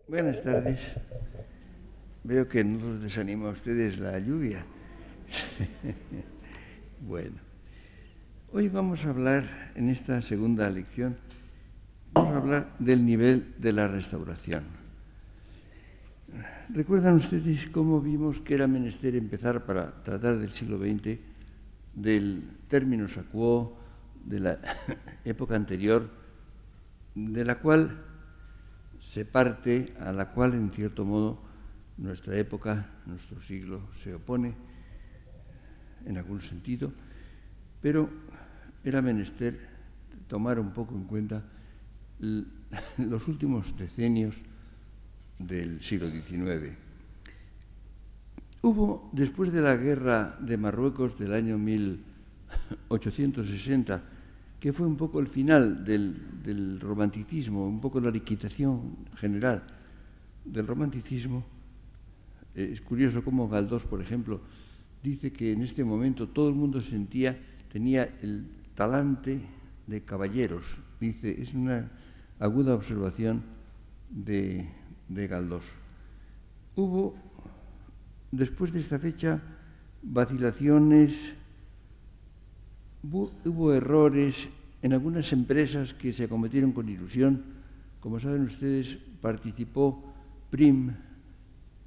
Buenas tardes. Veo que no los desanima a ustedes la lluvia. Bueno, hoy vamos a hablar, en esta segunda lección, vamos a hablar del nivel de la restauración. ¿Recuerdan ustedes cómo vimos que era menester empezar para tratar del siglo XX, del terminus quo, de la época anterior, de la cual se parte, a la cual en cierto modo nuestra época, nuestro siglo se opone en algún sentido, pero era menester tomar un poco en cuenta los últimos decenios del siglo XIX. Hubo, después de la guerra de Marruecos del año 1860, que fue un poco el final del romanticismo, un poco la liquidación general del romanticismo. Es curioso cómo Galdós, por ejemplo, dice que en este momento todo el mundo tenía el talante de caballeros. Dice, es una aguda observación de Galdós. Hubo, después de esta fecha, vacilaciones, hubo errores en algunas empresas que se acometieron con ilusión. Como saben ustedes, participó Prim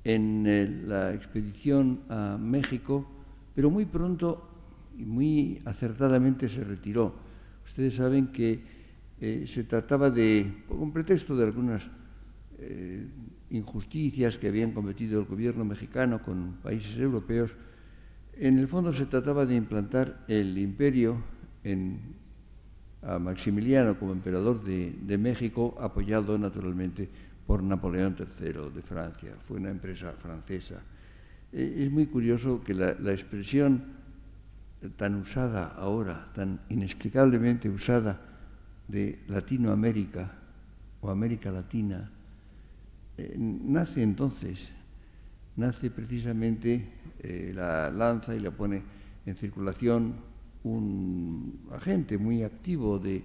en la expedición a México, pero muy pronto y muy acertadamente se retiró. Ustedes saben que se trataba con pretexto de algunas injusticias que habían cometido el gobierno mexicano con países europeos, en el fondo se trataba de implantar el imperio a Maximiliano como emperador de México, apoyado naturalmente por Napoleón III de Francia. Fue una empresa francesa. Es muy curioso que la expresión tan usada ahora, tan inexplicablemente usada, de Latinoamérica o América Latina, nace entonces, nace precisamente, la lanza y la pone en circulación un agente muy activo de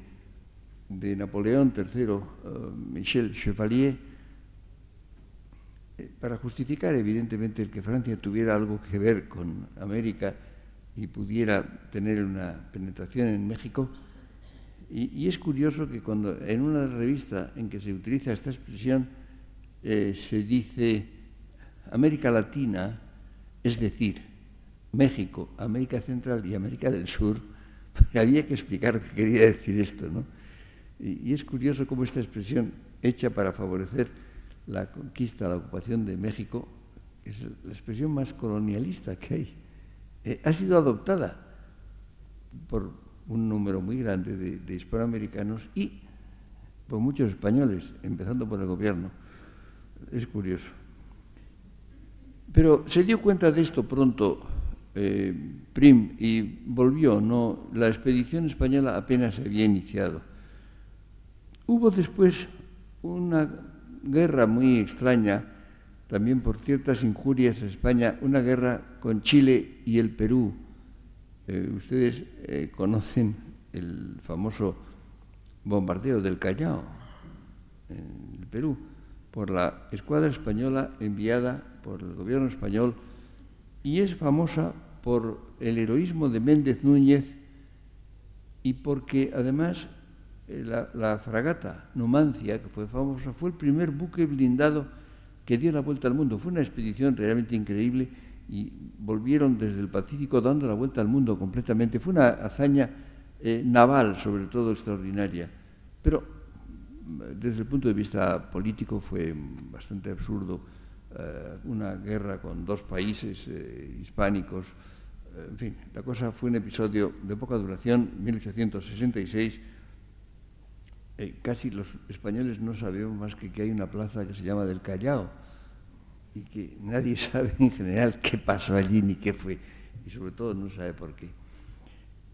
Napoleón III, Michel Chevalier, para justificar evidentemente el que Francia tuviera algo que ver con América y pudiera tener una penetración en México. Y es curioso que cuando en una revista en que se utiliza esta expresión se dice América Latina, es decir, México, América Central y América del Sur, porque había que explicar lo que quería decir esto, ¿no? Y es curioso cómo esta expresión, hecha para favorecer la conquista, la ocupación de México, es la expresión más colonialista que hay. Ha sido adoptada por un número muy grande de hispanoamericanos y por muchos españoles, empezando por el gobierno. Es curioso. Pero se dio cuenta de esto pronto Prim y volvió. No, la expedición española apenas se había iniciado. Hubo después una guerra muy extraña, también por ciertas injurias a España, una guerra con Chile y el Perú. Ustedes conocen el famoso bombardeo del Callao, en el Perú, por la escuadra española enviada por el gobierno español, y es famosa por el heroísmo de Méndez Núñez y porque además la fragata Numancia, que fue famosa, fue el primer buque blindado que dio la vuelta al mundo. Fue una expedición realmente increíble y volvieron desde el Pacífico dando la vuelta al mundo completamente. Fue una hazaña naval, sobre todo, extraordinaria. Pero desde el punto de vista político fue bastante absurdo. Una guerra con dos países hispánicos. En fin, la cosa fue un episodio de poca duración, 1866. Casi los españoles no sabemos más que hay una plaza que se llama del Callao y que nadie sabe en general qué pasó allí ni qué fue, y sobre todo no sabe por qué.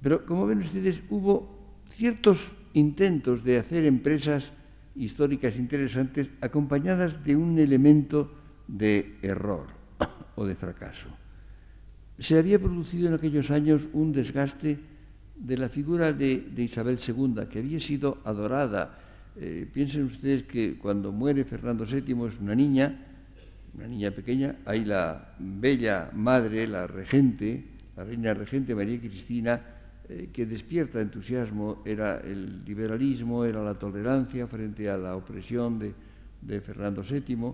Pero como ven ustedes, hubo ciertos intentos de hacer empresas históricas interesantes acompañadas de un elemento de error o de fracaso. Se había producido en aquellos años un desgaste de la figura de Isabel II, que había sido adorada Piensen ustedes que cuando muere Fernando VII es una niña pequeña, hay la bella madre, la regente, la reina regente María Cristina, que despierta entusiasmo, era el liberalismo, era la tolerancia frente a la opresión de Fernando VII.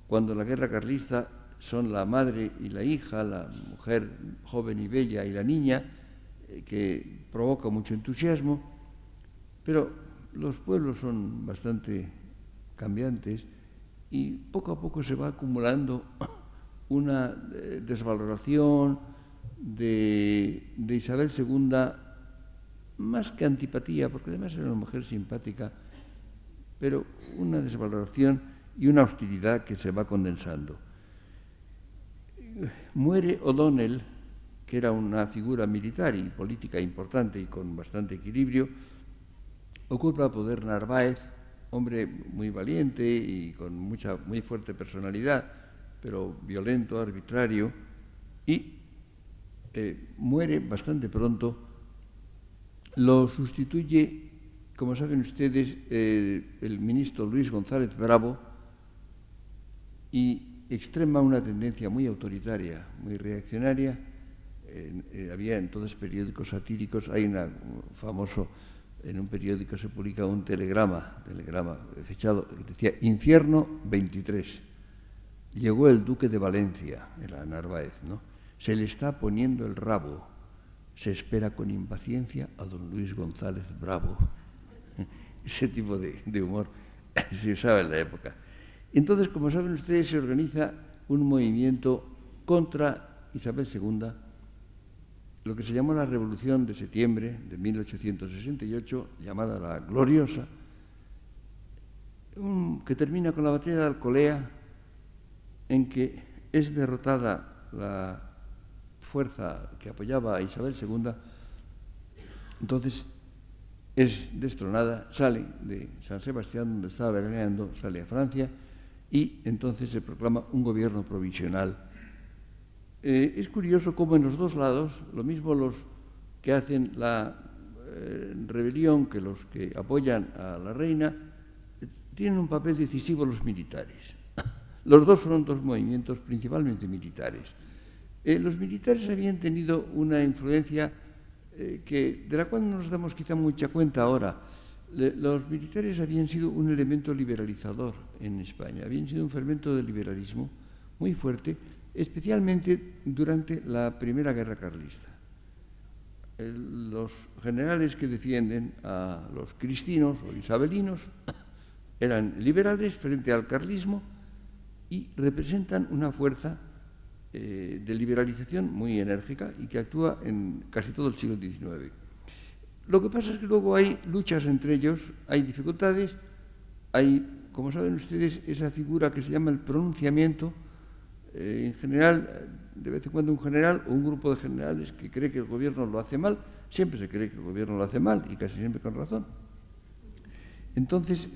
Cuando la guerra carlista son la madre y la hija, la mujer joven y bella y la niña, que provoca mucho entusiasmo, pero los pueblos son bastante cambiantes y poco a poco se va acumulando una desvaloración de Isabel II, más que antipatía, porque además era una mujer simpática, pero una desvaloración y una hostilidad que se va condensando. Muere O'Donnell, que era una figura militar y política importante y con bastante equilibrio. Ocupa el poder Narváez, hombre muy valiente y con muy fuerte personalidad, pero violento, arbitrario, y muere bastante pronto. Lo sustituye, como saben ustedes, el ministro Luis González Bravo, y extrema una tendencia muy autoritaria, muy reaccionaria. Había entonces periódicos satíricos, hay un famoso, en un periódico se publica un telegrama fechado, que decía Infierno 23. Llegó el duque de Valencia, era Narváez, ¿no? Se le está poniendo el rabo, se espera con impaciencia a don Luis González Bravo. Ese tipo de humor se usaba en la época. Entonces, como saben ustedes, se organiza un movimiento contra Isabel II, lo que se llamó la Revolución de Septiembre de 1868, llamada la Gloriosa, que termina con la batalla de Alcolea, en que es derrotada la fuerza que apoyaba a Isabel II, entonces es destronada, sale de San Sebastián, donde estaba veraneando, sale a Francia, y entonces se proclama un gobierno provisional. Es curioso cómo en los dos lados, lo mismo los que hacen la rebelión que los que apoyan a la reina, tienen un papel decisivo los militares. Los dos son dos movimientos principalmente militares. Los militares habían tenido una influencia de la cual no nos damos quizá mucha cuenta ahora. Los militares habían sido un elemento liberalizador en España, habían sido un fermento del liberalismo muy fuerte, especialmente durante la Primera Guerra Carlista. Los generales que defienden a los cristinos o isabelinos eran liberales frente al carlismo y representan una fuerza de liberalización muy enérgica y que actúa en casi todo el siglo XIX. Lo que pasa es que luego hay luchas entre ellos, hay dificultades, hay, como saben ustedes, esa figura que se llama el pronunciamiento. En general, de vez en cuando un general o un grupo de generales que cree que el gobierno lo hace mal, siempre se cree que el gobierno lo hace mal y casi siempre con razón. Entonces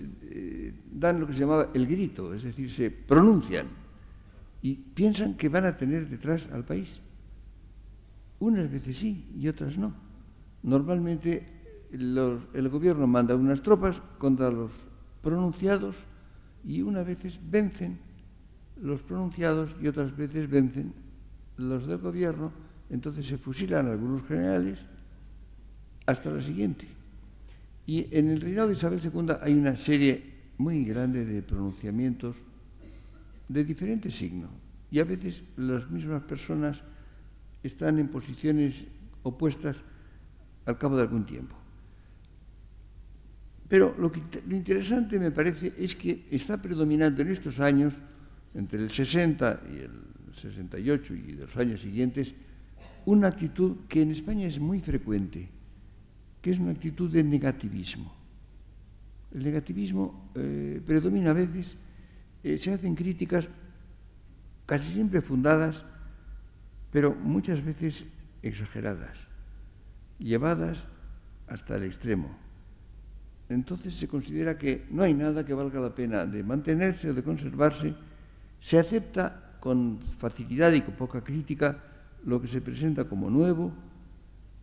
dan lo que se llamaba el grito, es decir, se pronuncian y piensan que van a tener detrás al país. Unas veces sí y otras no. Normalmente el gobierno manda unas tropas contra los pronunciados y unas veces vencen los pronunciados y otras veces vencen los del gobierno, entonces se fusilan algunos generales hasta la siguiente. Y en el reinado de Isabel II hay una serie muy grande de pronunciamientos de diferente signo y a veces las mismas personas están en posiciones opuestas al cabo de algún tiempo. Pero lo interesante me parece es que está predominando en estos años, entre el 60 y el 68 y de los años siguientes, una actitud que en España es muy frecuente, que es una actitud de negativismo. El negativismo predomina a veces, se hacen críticas casi siempre fundadas, pero muchas veces exageradas, llevadas hasta el extremo. Entonces se considera que no hay nada que valga la pena de mantenerse o de conservarse, se acepta con facilidad y con poca crítica lo que se presenta como nuevo,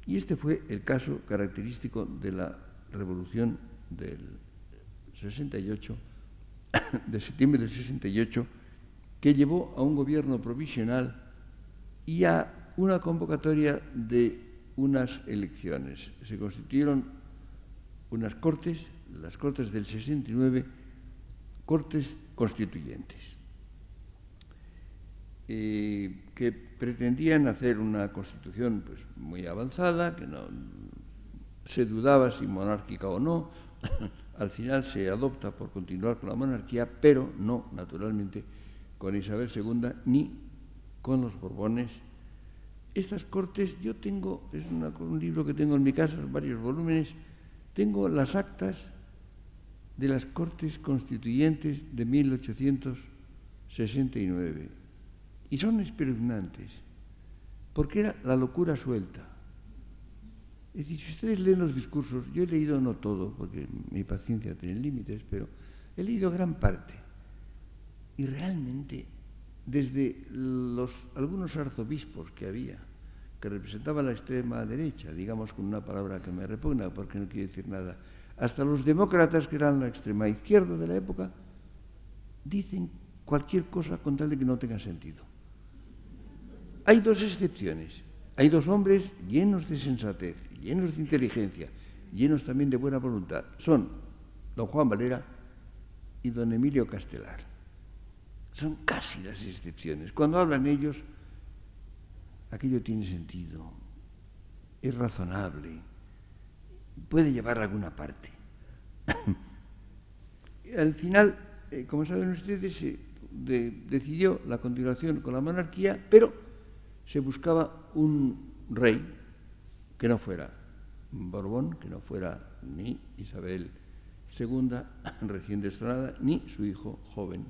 y este fue el caso característico de la Revolución del 68, de septiembre del 68, que llevó a un gobierno provisional y a una convocatoria de unas elecciones. Se constituyeron unas cortes, las Cortes del 69, Cortes Constituyentes, que pretendían hacer una constitución pues, muy avanzada, que no se dudaba si monárquica o no. Al final se adopta por continuar con la monarquía, pero no, naturalmente, con Isabel II ni con los Borbones. Estas cortes, yo tengo, es un libro que tengo en mi casa, varios volúmenes, tengo las actas de las Cortes Constituyentes de 1869 y son espeluznantes, porque era la locura suelta. Es decir, si ustedes leen los discursos, yo he leído no todo, porque mi paciencia tiene límites, pero he leído gran parte. Y realmente, desde algunos arzobispos que había, que representaban la extrema derecha, digamos con una palabra que me repugna, porque no quiere decir nada, hasta los demócratas, que eran la extrema izquierda de la época, dicen cualquier cosa con tal de que no tenga sentido. Hay dos excepciones. Hay dos hombres llenos de sensatez, llenos de inteligencia, llenos también de buena voluntad. Son don Juan Valera y don Emilio Castelar. Son casi las excepciones. Cuando hablan ellos, aquello tiene sentido, es razonable, puede llevar a alguna parte. Al final, como saben ustedes, se decidió la continuación con la monarquía, pero se buscaba un rey que no fuera Borbón, que no fuera ni Isabel II, recién destronada, ni su hijo joven,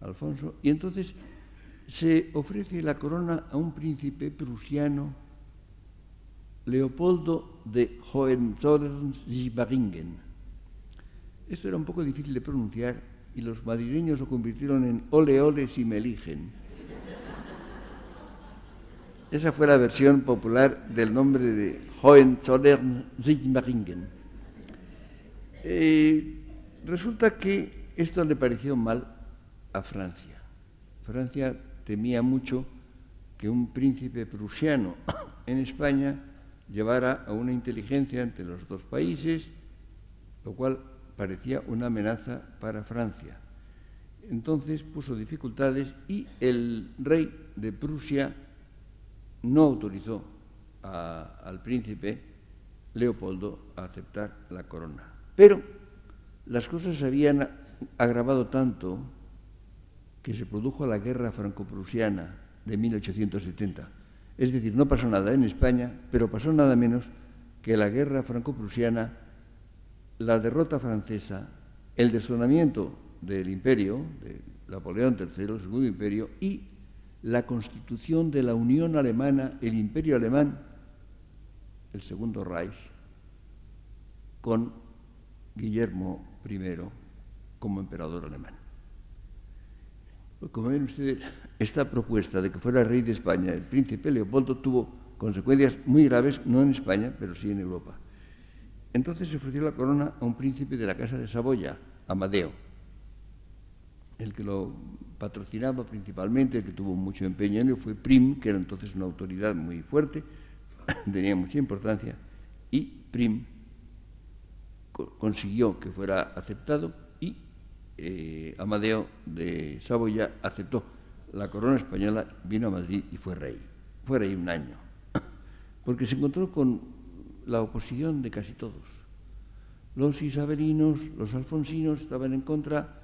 Alfonso. Y entonces se ofrece la corona a un príncipe prusiano, Leopoldo de Hohenzollern-Sigmaringen. Esto era un poco difícil de pronunciar y los madrileños lo convirtieron en Ole Ole si me eligen. Esa fue la versión popular del nombre de Hohenzollern-Sigmaringen. Resulta que esto le pareció mal a Francia. Francia temía mucho que un príncipe prusiano en España llevara a una inteligencia entre los dos países, lo cual parecía una amenaza para Francia. Entonces puso dificultades y el rey de Prusia no autorizó al príncipe Leopoldo a aceptar la corona. Pero las cosas se habían agravado tanto que se produjo la guerra franco-prusiana de 1870. Es decir, no pasó nada en España, pero pasó nada menos que la guerra franco-prusiana, la derrota francesa, el destronamiento del imperio, de Napoleón III, el segundo imperio, y la constitución de la Unión Alemana, el Imperio Alemán, el Segundo Reich, con Guillermo I como emperador alemán. Como ven ustedes, esta propuesta de que fuera rey de España el príncipe Leopoldo tuvo consecuencias muy graves, no en España, pero sí en Europa. Entonces se ofreció la corona a un príncipe de la Casa de Saboya, Amadeo. El que lo patrocinaba principalmente, el que tuvo mucho empeño en él, fue Prim, que era entonces una autoridad muy fuerte, tenía mucha importancia, y Prim consiguió que fuera aceptado y Amadeo de Saboya aceptó la corona española, vino a Madrid y fue rey. Fue rey un año, porque se encontró con la oposición de casi todos. Los isabelinos, los alfonsinos estaban en contra,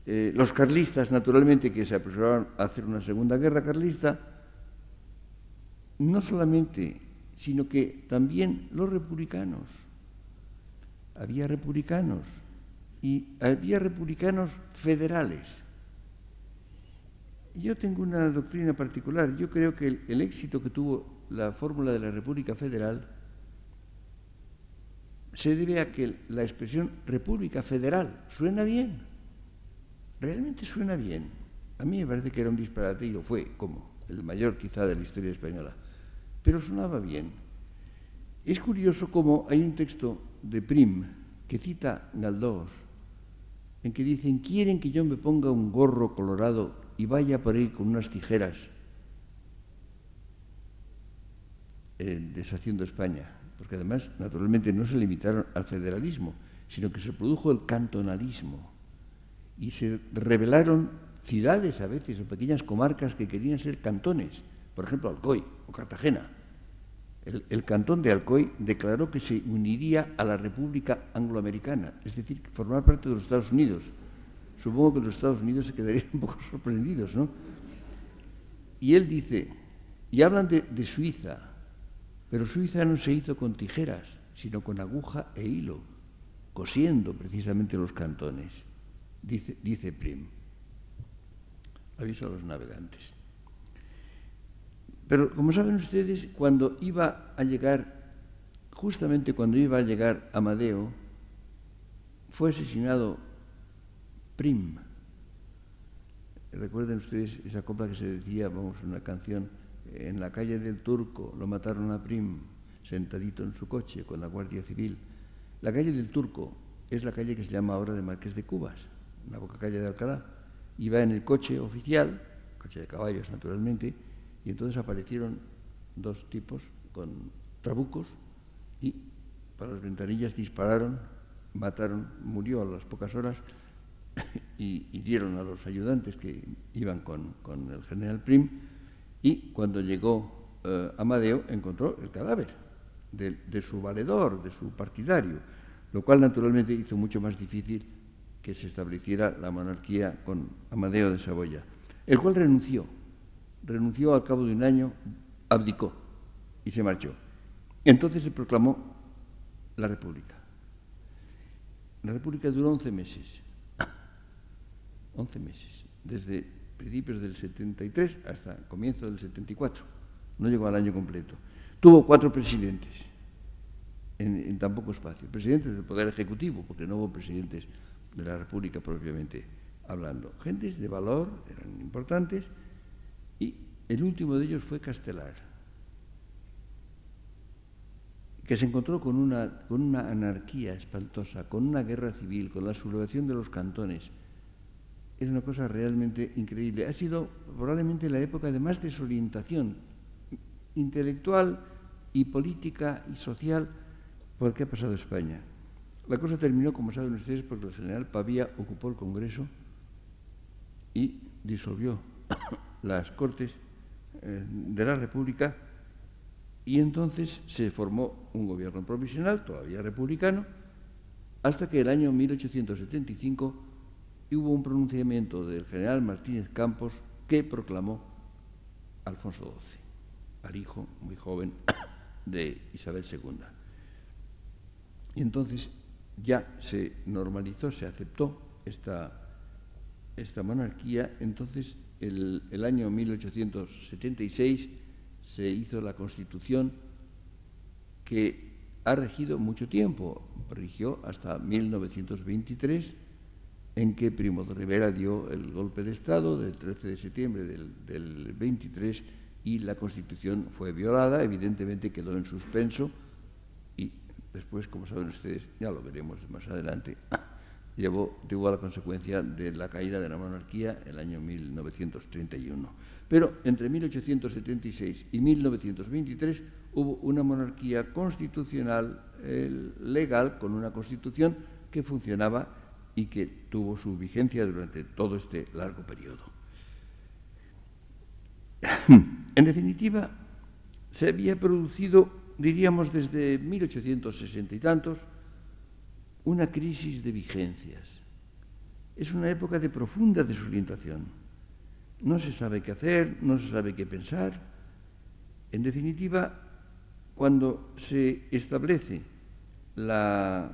los carlistas, naturalmente, que se apresuraron a hacer una segunda guerra carlista, no solamente, sino que también los republicanos. Había republicanos y había republicanos federales. Yo tengo una doctrina particular. Yo creo que el éxito que tuvo la fórmula de la República Federal se debe a que la expresión República Federal suena bien. Realmente suena bien. A mí me parece que era un disparate y lo fue, como el mayor quizá de la historia española. Pero sonaba bien. Es curioso cómo hay un texto de Prim que cita Galdós, en que dicen, quieren que yo me ponga un gorro colorado y vaya por ahí con unas tijeras deshaciendo España, porque además, naturalmente, no se limitaron al federalismo, sino que se produjo el cantonalismo y se rebelaron ciudades a veces o pequeñas comarcas que querían ser cantones, por ejemplo, Alcoy o Cartagena. El cantón de Alcoy declaró que se uniría a la República Angloamericana, es decir, que formar parte de los Estados Unidos. Supongo que los Estados Unidos se quedarían un poco sorprendidos, ¿no? Y él dice, y hablan de Suiza, pero Suiza no se hizo con tijeras, sino con aguja e hilo, cosiendo precisamente los cantones, dice Prim. Aviso a los navegantes. Pero, como saben ustedes, cuando iba a llegar, justamente cuando iba a llegar Amadeo, fue asesinado Prim. Recuerden ustedes esa copla que se decía, vamos, una canción, en la calle del Turco lo mataron a Prim, sentadito en su coche con la Guardia Civil. La calle del Turco es la calle que se llama ahora de Marqués de Cubas, una poca calle de Alcalá. Iba en el coche oficial, coche de caballos naturalmente, y entonces aparecieron dos tipos con trabucos y para las ventanillas dispararon, mataron, murió a las pocas horas y hirieron a los ayudantes que iban con el general Prim, y cuando llegó Amadeo encontró el cadáver de su valedor, de su partidario, lo cual naturalmente hizo mucho más difícil que se estableciera la monarquía con Amadeo de Saboya, el cual renunció al cabo de un año, abdicó y se marchó. Entonces se proclamó la República. La República duró 11 meses. 11 meses, desde principios del 73 hasta comienzo del 74. No llegó al año completo. Tuvo 4 presidentes en tan poco espacio. Presidentes del Poder Ejecutivo, porque no hubo presidentes de la República propiamente hablando. Gentes de valor, eran importantes, y el último de ellos fue Castelar, que se encontró con una anarquía espantosa, con una guerra civil, con la sublevación de los cantones. Es una cosa realmente increíble. Ha sido probablemente la época de más desorientación intelectual y política y social por el que ha pasado España. La cosa terminó, como saben ustedes, porque el general Pavía ocupó el Congreso y disolvió las Cortes de la República, y entonces se formó un gobierno provisional, todavía republicano, hasta que el año 1875 hubo un pronunciamiento del general Martínez Campos que proclamó a Alfonso XII, al hijo muy joven de Isabel II. Y entonces ya se normalizó, se aceptó esta monarquía. Entonces, el año 1876 se hizo la Constitución que ha regido mucho tiempo, rigió hasta 1923, en que Primo de Rivera dio el golpe de Estado del 13 de septiembre del 23, y la Constitución fue violada, evidentemente quedó en suspenso, y después, como saben ustedes, ya lo veremos más adelante, tuvo la consecuencia de la caída de la monarquía el año 1931. Pero entre 1876 y 1923 hubo una monarquía constitucional legal, con una constitución que funcionaba y que tuvo su vigencia durante todo este largo periodo. En definitiva, se había producido, diríamos desde 1860 y tantos, una crisis de vigencias. Es una época de profunda desorientación. No se sabe qué hacer, no se sabe qué pensar. En definitiva, cuando se establece la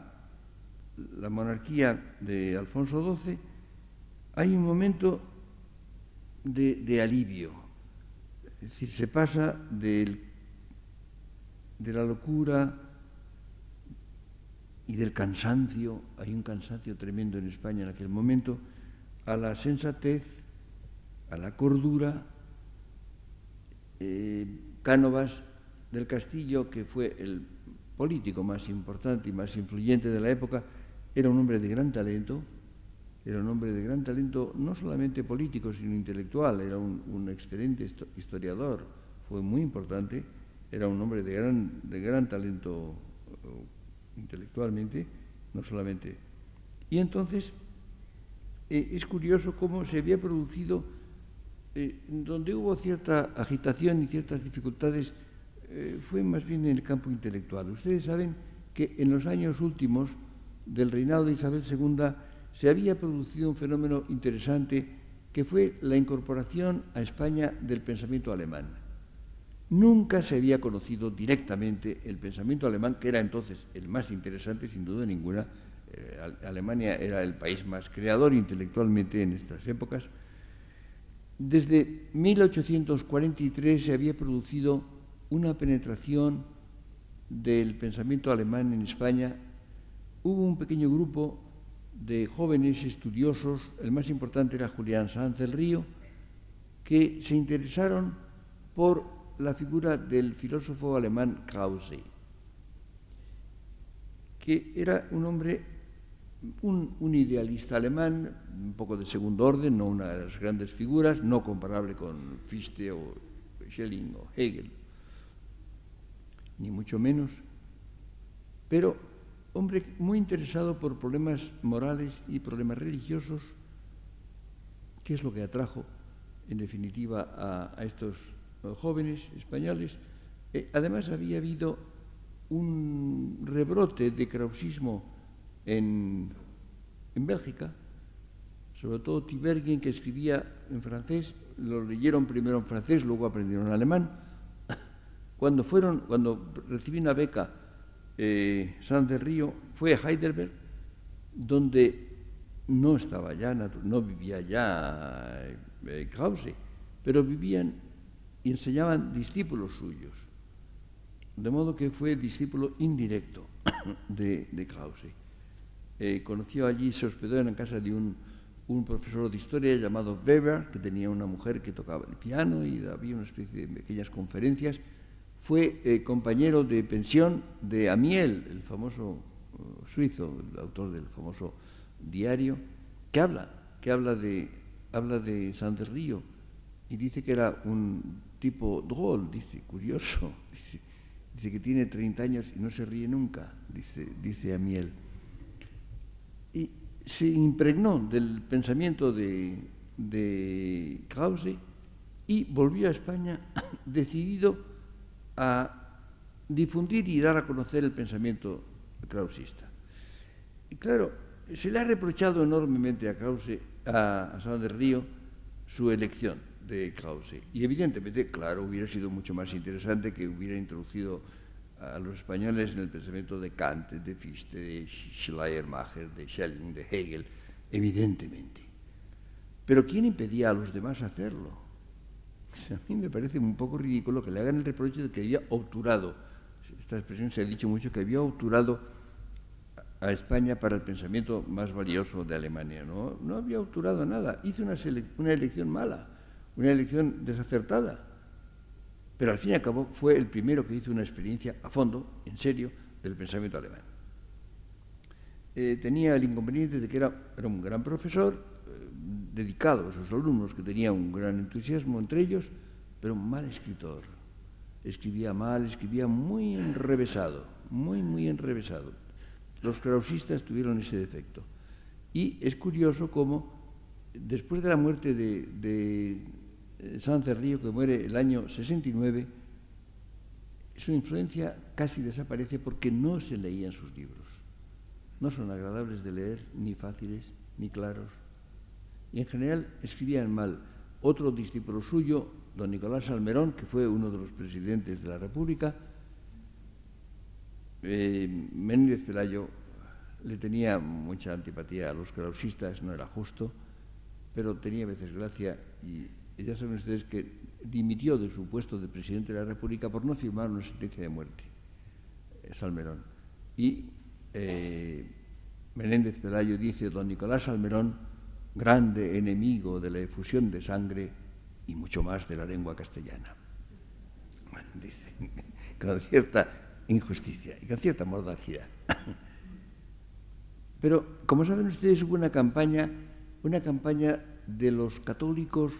monarquía de Alfonso XII, hay un momento de alivio. Es decir, se pasa de la locura y del cansancio, hay un cansancio tremendo en España en aquel momento, a la sensatez, a la cordura. Cánovas del Castillo, que fue el político más importante y más influyente de la época, Era un hombre de gran talento, no solamente político, sino intelectual. Era un excelente historiador, fue muy importante. Era un hombre de gran talento intelectualmente, no solamente. Y entonces es curioso cómo se había producido, donde hubo cierta agitación y ciertas dificultades, fue más bien en el campo intelectual. Ustedes saben que en los años últimos del reinado de Isabel II se había producido un fenómeno interesante que fue la incorporación a España del pensamiento alemán. Nunca se había conocido directamente el pensamiento alemán, que era entonces el más interesante, sin duda ninguna. Alemania era el país más creador intelectualmente en estas épocas. Desde 1843 se había producido una penetración del pensamiento alemán en España. Hubo un pequeño grupo de jóvenes estudiosos, el más importante era Julián Sanz del Río, que se interesaron por la figura del filósofo alemán Krause, que era un hombre, un idealista alemán, un poco de segundo orden, no una de las grandes figuras, no comparable con Fichte o Schelling o Hegel, ni mucho menos, pero hombre muy interesado por problemas morales y problemas religiosos, que es lo que atrajo, en definitiva, a estos jóvenes españoles. Además, había habido un rebrote de krausismo en Bélgica, sobre todo Tiberghien, que escribía en francés, lo leyeron primero en francés, luego aprendieron alemán. Cuando recibí una beca, Sanz del Río fue a Heidelberg, donde no estaba ya, no vivía ya Krause, pero vivían y enseñaban discípulos suyos, de modo que fue el discípulo indirecto de Krause. Conoció allí, se hospedó en la casa de un profesor de historia llamado Weber, que tenía una mujer que tocaba el piano y había una especie de pequeñas conferencias. Fue compañero de pensión de Amiel, el famoso suizo, el autor del famoso diario, que habla de Sanz del Río y dice que era un tipo drôle, dice, curioso, dice que tiene 30 años y no se ríe nunca, dice Amiel. Y se impregnó del pensamiento de Krause y volvió a España decidido a difundir y dar a conocer el pensamiento krausista. Y claro, se le ha reprochado enormemente a Krause, a Sanz del Río, su elección de Krause. Y evidentemente, claro, hubiera sido mucho más interesante que hubiera introducido a los españoles en el pensamiento de Kant, de Fichte, de Schleiermacher, de Schelling, de Hegel, evidentemente. Pero ¿quién impedía a los demás hacerlo? A mí me parece un poco ridículo que le hagan el reproche de que había obturado, esta expresión se ha dicho mucho, que había obturado a España para el pensamiento más valioso de Alemania. No había obturado nada, hizo una elección mala, una elección desacertada, pero al fin y al cabo fue el primero que hizo una experiencia a fondo, en serio, del pensamiento alemán. Tenía el inconveniente de que era un gran profesor, dedicado a sus alumnos, que tenía un gran entusiasmo entre ellos, pero un mal escritor. Escribía mal, escribía muy enrevesado, muy enrevesado. Los krausistas tuvieron ese defecto. Y es curioso cómo, después de la muerte de Sanz del Río, que muere el año 69, su influencia casi desaparece porque no se leían sus libros. No son agradables de leer, ni fáciles, ni claros. Y en general escribían mal. Otro discípulo suyo, don Nicolás Salmerón, que fue uno de los presidentes de la República, Menéndez Pelayo le tenía mucha antipatía a los krausistas, no era justo, pero tenía a veces gracia y ya saben ustedes que dimitió de su puesto de presidente de la República por no firmar una sentencia de muerte, Salmerón. Y Menéndez Pelayo dice, don Nicolás Salmerón, grande enemigo de la efusión de sangre y mucho más de la lengua castellana. Bueno, dice, con cierta injusticia y con cierta mordacidad. Pero, como saben ustedes, hubo una campaña de los católicos,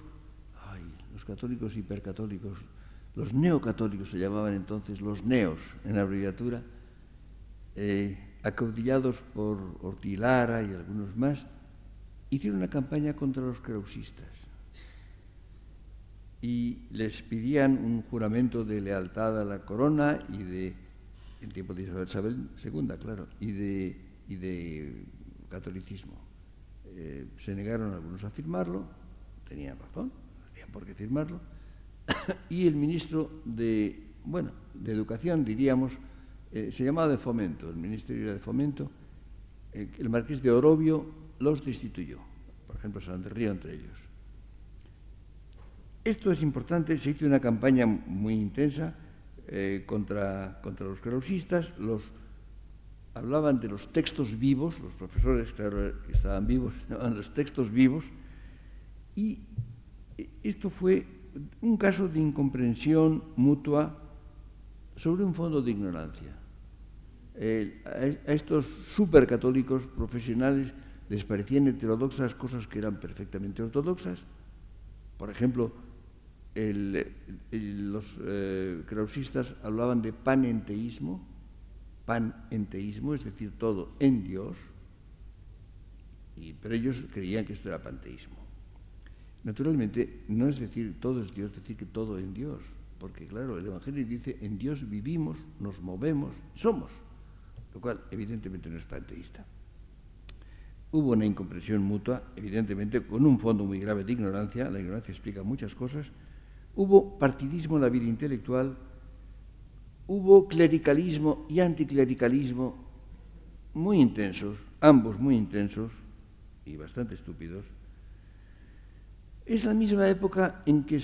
los católicos hipercatólicos, los neocatólicos se llamaban entonces, los neos en abreviatura, acaudillados por Ortiz-Lara y algunos más, hicieron una campaña contra los krausistas y les pedían un juramento de lealtad a la corona y en tiempo de Isabel II, claro, y de catolicismo. Se negaron algunos a firmarlo, tenían razón, no tenían por qué firmarlo, y el ministro de Educación, diríamos, se llamaba de Fomento, el Ministerio de Fomento, el marqués de Orobio los destituyó, por ejemplo, San del Río entre ellos. Esto es importante, se hizo una campaña muy intensa contra los krausistas, hablaban de los textos vivos, los profesores, claro, que estaban vivos, llamaban los textos vivos, y esto fue un caso de incomprensión mutua sobre un fondo de ignorancia. A estos supercatólicos profesionales les parecían heterodoxas cosas que eran perfectamente ortodoxas. Por ejemplo, los krausistas hablaban de panenteísmo, es decir, todo en Dios, pero ellos creían que esto era panteísmo. Naturalmente, no es decir todo es Dios, es decir que todo en Dios, porque claro, el Evangelio dice en Dios vivimos, nos movemos, somos, lo cual evidentemente no es panteísta. Hubo una incomprensión mutua, evidentemente con un fondo muy grave de ignorancia, la ignorancia explica muchas cosas, hubo partidismo en la vida intelectual, hubo clericalismo y anticlericalismo muy intensos, ambos muy intensos y bastante estúpidos. Es la misma época en que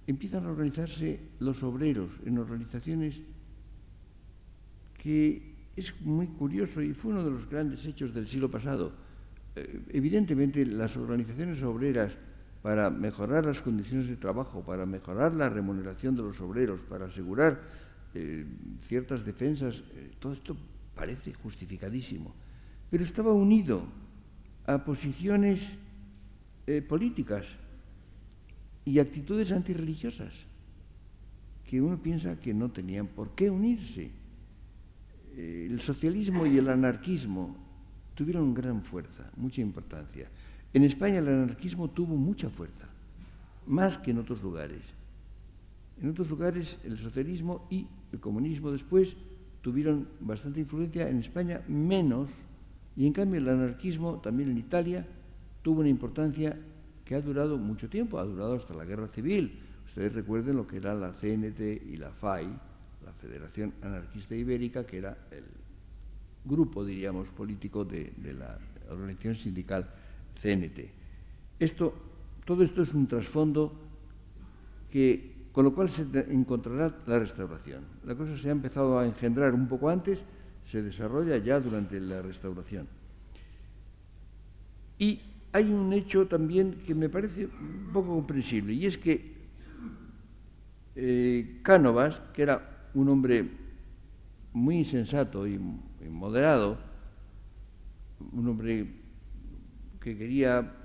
empiezan a organizarse los obreros en organizaciones que es muy curioso y fue uno de los grandes hechos del siglo pasado. Evidentemente, las organizaciones obreras para mejorar las condiciones de trabajo, para mejorar la remuneración de los obreros, para asegurar ciertas defensas, todo esto parece justificadísimo, pero estaba unido a posiciones políticas y actitudes antirreligiosas que uno piensa que no tenían por qué unirse. El socialismo y el anarquismo tuvieron gran fuerza, mucha importancia. En España el anarquismo tuvo mucha fuerza, más que en otros lugares. En otros lugares el socialismo y el comunismo después tuvieron bastante influencia, en España menos, y en cambio el anarquismo también en Italia tuvo una importancia que ha durado mucho tiempo, ha durado hasta la Guerra Civil. Ustedes recuerden lo que era la CNT y la FAI, la Federación Anarquista Ibérica, que era el grupo, diríamos, político de la organización sindical CNT. Todo esto es un trasfondo con lo cual se encontrará la restauración. La cosa se ha empezado a engendrar un poco antes, se desarrolla ya durante la restauración. Y hay un hecho también que me parece un poco comprensible, y es que Cánovas, que era un hombre muy insensato y moderado, un hombre que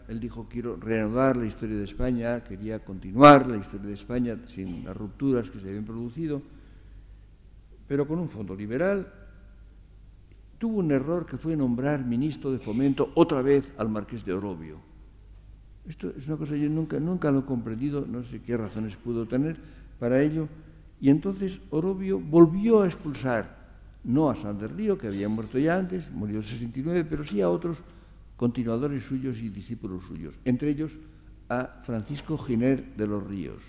él dijo, quiero reanudar la historia de España, quería continuar la historia de España sin las rupturas que se habían producido, pero con un fondo liberal. Tuvo un error que fue nombrar ministro de Fomento otra vez al marqués de Orobio. Esto es una cosa que yo nunca lo he comprendido, no sé qué razones pudo tener para ello, y entonces Orobio volvió a expulsar, no a San del Río, que había muerto ya antes, murió en el 69, pero sí a otros continuadores suyos y discípulos suyos, entre ellos a Francisco Giner de los Ríos,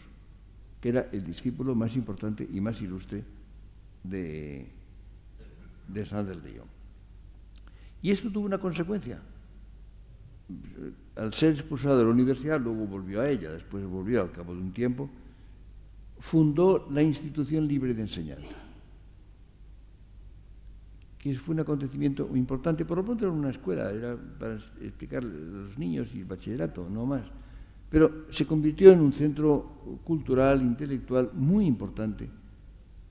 que era el discípulo más importante y más ilustre de San del Río. Y esto tuvo una consecuencia. Al ser expulsado de la universidad, luego volvió a ella, después volvió al cabo de un tiempo, fundó la Institución Libre de Enseñanza, que fue un acontecimiento muy importante. Por lo pronto era una escuela, era para explicarle a los niños y el bachillerato, no más. Pero se convirtió en un centro cultural, intelectual muy importante,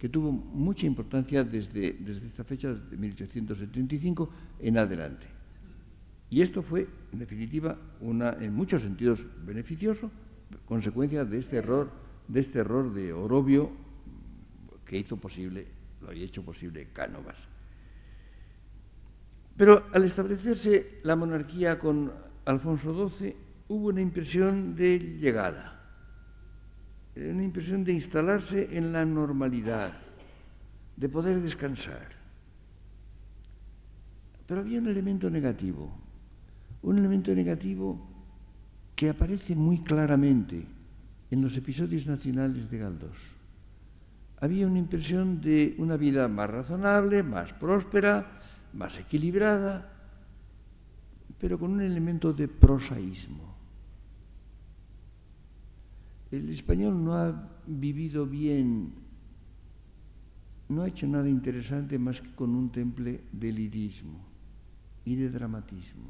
que tuvo mucha importancia desde esta fecha, de 1875 en adelante. Y esto fue, en definitiva, en muchos sentidos beneficioso, consecuencia de este error de Orobio que lo había hecho posible Cánovas. Pero al establecerse la monarquía con Alfonso XII, hubo una impresión de llegada, una impresión de instalarse en la normalidad, de poder descansar. Pero había un elemento negativo que aparece muy claramente en los episodios nacionales de Galdós. Había una impresión de una vida más razonable, más próspera, más equilibrada, pero con un elemento de prosaísmo. El español no ha vivido bien, no ha hecho nada interesante más que con un temple de lirismo y de dramatismo.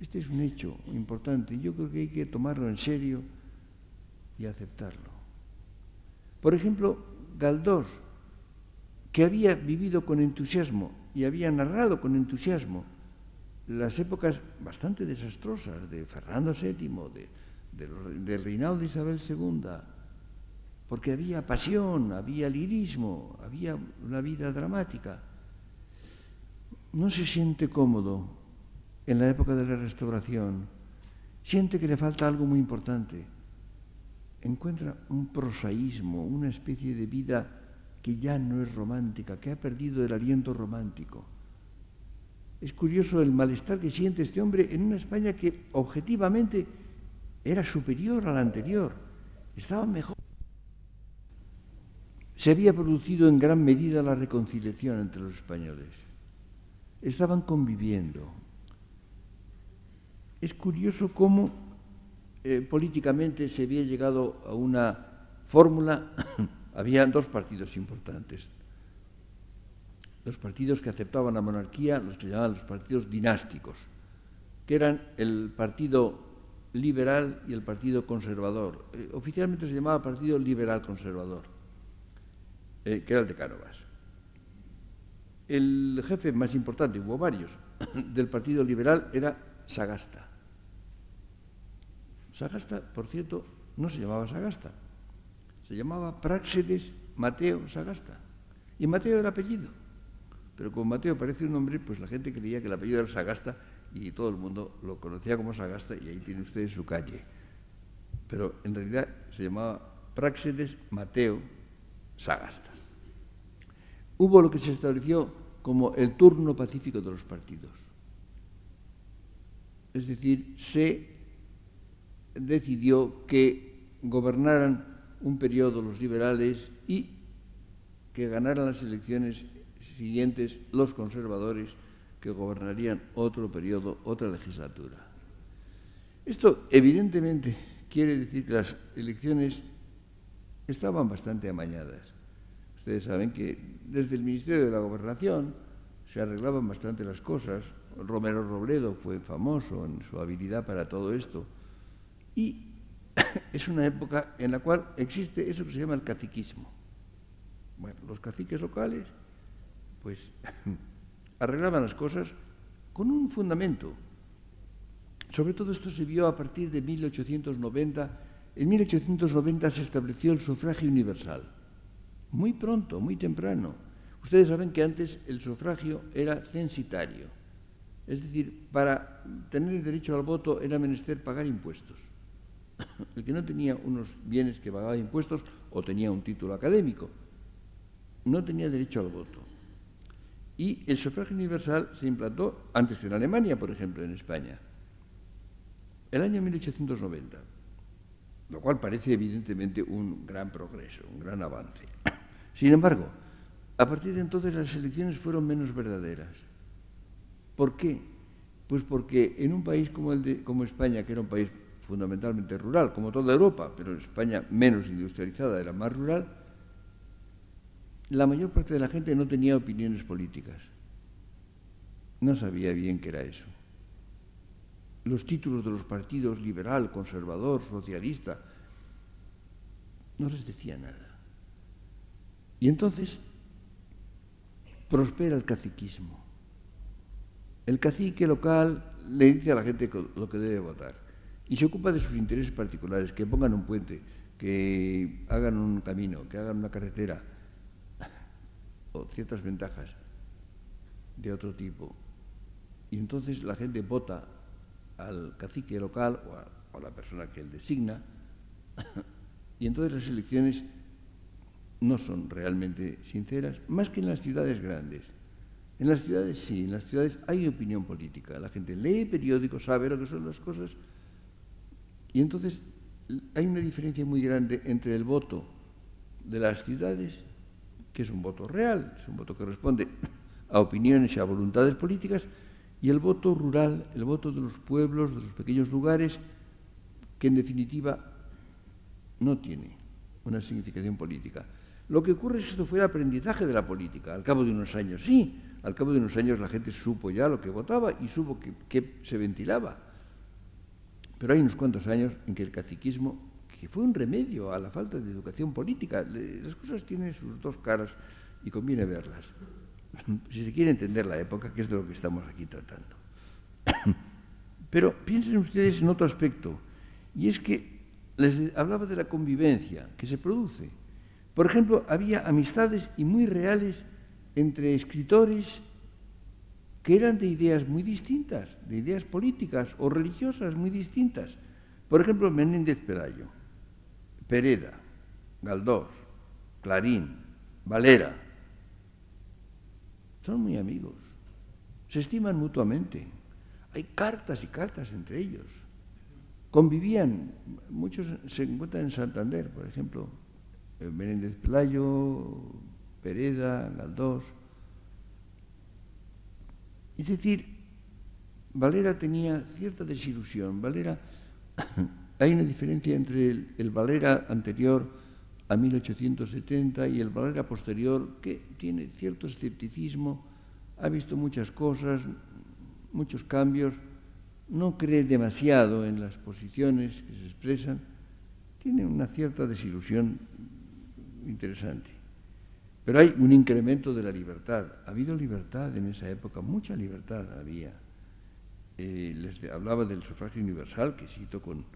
Este es un hecho importante y yo creo que hay que tomarlo en serio y aceptarlo. Por ejemplo, Galdós, que había vivido con entusiasmo y había narrado con entusiasmo las épocas bastante desastrosas de Fernando VII, del reinado de Isabel II, porque había pasión, había lirismo, había una vida dramática. No se siente cómodo en la época de la Restauración, siente que le falta algo muy importante. Encuentra un prosaísmo, una especie de vida que ya no es romántica, que ha perdido el aliento romántico. Es curioso el malestar que siente este hombre en una España que objetivamente era superior a la anterior, estaba mejor. Se había producido en gran medida la reconciliación entre los españoles. Estaban conviviendo. Es curioso cómo políticamente se había llegado a una fórmula. Había dos partidos importantes. Los partidos que aceptaban la monarquía, los que llamaban los partidos dinásticos, que eran el Partido Liberal y el Partido Conservador. Oficialmente se llamaba Partido Liberal Conservador, que era el de Cánovas. El jefe más importante, hubo varios, del Partido Liberal era Sagasta. Sagasta, por cierto, no se llamaba Sagasta, se llamaba Práxedes Mateo Sagasta. Y Mateo era apellido. Pero como Mateo parece un nombre, pues la gente creía que el apellido era Sagasta y todo el mundo lo conocía como Sagasta y ahí tiene ustedes su calle. Pero en realidad se llamaba Práxedes Mateo Sagasta. Hubo lo que se estableció como el turno pacífico de los partidos. Es decir, se decidió que gobernaran un periodo los liberales y que ganaran las elecciones siguientes los conservadores, que gobernarían otro periodo, otra legislatura. Esto evidentemente quiere decir que las elecciones estaban bastante amañadas. Ustedes saben que desde el Ministerio de la Gobernación se arreglaban bastante las cosas. Romero Robledo fue famoso en su habilidad para todo esto. Y es una época en la cual existe eso que se llama el caciquismo. Bueno, los caciques locales pues arreglaban las cosas con un fundamento. Sobre todo esto se vio a partir de 1890. En 1890 se estableció el sufragio universal. Muy pronto, muy temprano. Ustedes saben que antes el sufragio era censitario. Es decir, para tener derecho al voto era menester pagar impuestos. El que no tenía unos bienes que pagaba impuestos o tenía un título académico, no tenía derecho al voto. Y el sufragio universal se implantó antes que en Alemania, por ejemplo, en España, el año 1890, lo cual parece evidentemente un gran progreso, un gran avance. Sin embargo, a partir de entonces las elecciones fueron menos verdaderas. ¿Por qué? Pues porque en un país como España, que era un país fundamentalmente rural, como toda Europa, pero España menos industrializada, era más rural, la mayor parte de la gente no tenía opiniones políticas. No sabía bien qué era eso. Los títulos de los partidos liberal, conservador, socialista, no les decía nada. Y entonces prospera el caciquismo. El cacique local le dice a la gente lo que debe votar y se ocupa de sus intereses particulares, que pongan un puente, que hagan un camino, que hagan una carretera o ciertas ventajas de otro tipo. Y entonces la gente vota al cacique local o a la persona que él designa y entonces las elecciones no son realmente sinceras, más que en las ciudades grandes. En las ciudades sí, en las ciudades hay opinión política, la gente lee periódicos, sabe lo que son las cosas y entonces hay una diferencia muy grande entre el voto de las ciudades, que es un voto real, es un voto que responde a opiniones y a voluntades políticas, y el voto rural, el voto de los pueblos, de los pequeños lugares, que en definitiva no tiene una significación política. Lo que ocurre es que esto fue el aprendizaje de la política. Al cabo de unos años, sí, al cabo de unos años la gente supo ya lo que votaba y supo que se ventilaba. Pero hay unos cuantos años en que el caciquismo, que fue un remedio a la falta de educación política, las cosas tienen sus dos caras y conviene verlas, si se quiere entender la época, que es de lo que estamos aquí tratando. Pero piensen ustedes en otro aspecto, y es que les hablaba de la convivencia que se produce. Por ejemplo, había amistades y muy reales entre escritores que eran de ideas muy distintas, de ideas políticas o religiosas muy distintas. Por ejemplo, Menéndez Pelayo, Pereda, Galdós, Clarín, Valera, son muy amigos, se estiman mutuamente, hay cartas y cartas entre ellos, convivían, muchos se encuentran en Santander, por ejemplo, Menéndez Pelayo, Pereda, Galdós. Es decir, Valera tenía cierta desilusión. Valera, hay una diferencia entre el Valera anterior a 1870 y el Valera posterior, que tiene cierto escepticismo, ha visto muchas cosas, muchos cambios, no cree demasiado en las posiciones que se expresan, tiene una cierta desilusión interesante. Pero hay un incremento de la libertad. Ha habido libertad en esa época, mucha libertad había. Les hablaba del sufragio universal, que cito con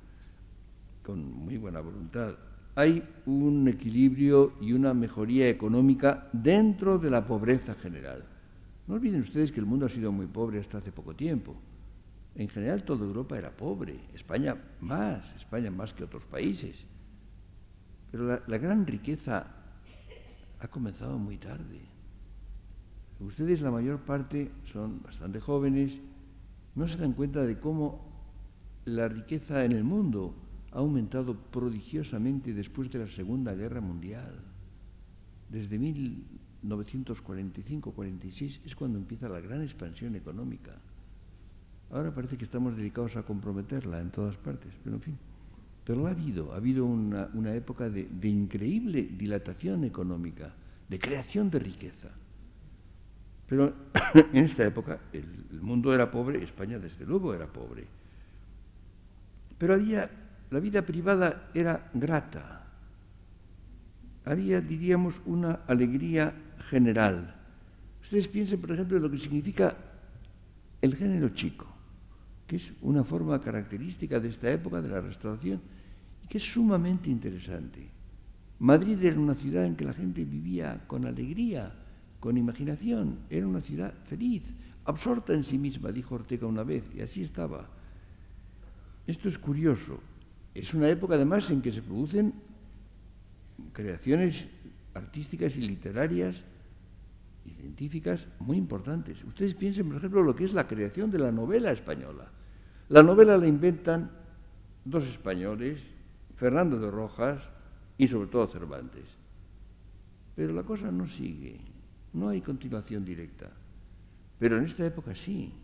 muy buena voluntad. Hay un equilibrio y una mejoría económica dentro de la pobreza general. No olviden ustedes que el mundo ha sido muy pobre hasta hace poco tiempo. En general toda Europa era pobre, España más que otros países. Pero la gran riqueza ha comenzado muy tarde. Ustedes, la mayor parte, son bastante jóvenes, no se dan cuenta de cómo la riqueza en el mundo ha aumentado prodigiosamente después de la Segunda Guerra Mundial. Desde 1945-46 es cuando empieza la gran expansión económica. Ahora parece que estamos dedicados a comprometerla en todas partes, pero en fin. Pero ha habido una época de increíble dilatación económica, de creación de riqueza. Pero en esta época el mundo era pobre, España desde luego era pobre. Pero la vida privada era grata. Había, diríamos, una alegría general. Ustedes piensen, por ejemplo, en lo que significa el género chico, que es una forma característica de esta época de la Restauración y que es sumamente interesante. Madrid era una ciudad en que la gente vivía con alegría, con imaginación, era una ciudad feliz, absorta en sí misma, dijo Ortega una vez, y así estaba. Esto es curioso. Es una época además en que se producen creaciones artísticas y literarias y científicas muy importantes. Ustedes piensen, por ejemplo, lo que es la creación de la novela española. La novela la inventan dos españoles, Fernando de Rojas y sobre todo Cervantes. Pero la cosa no sigue, no hay continuación directa. Pero en esta época sí,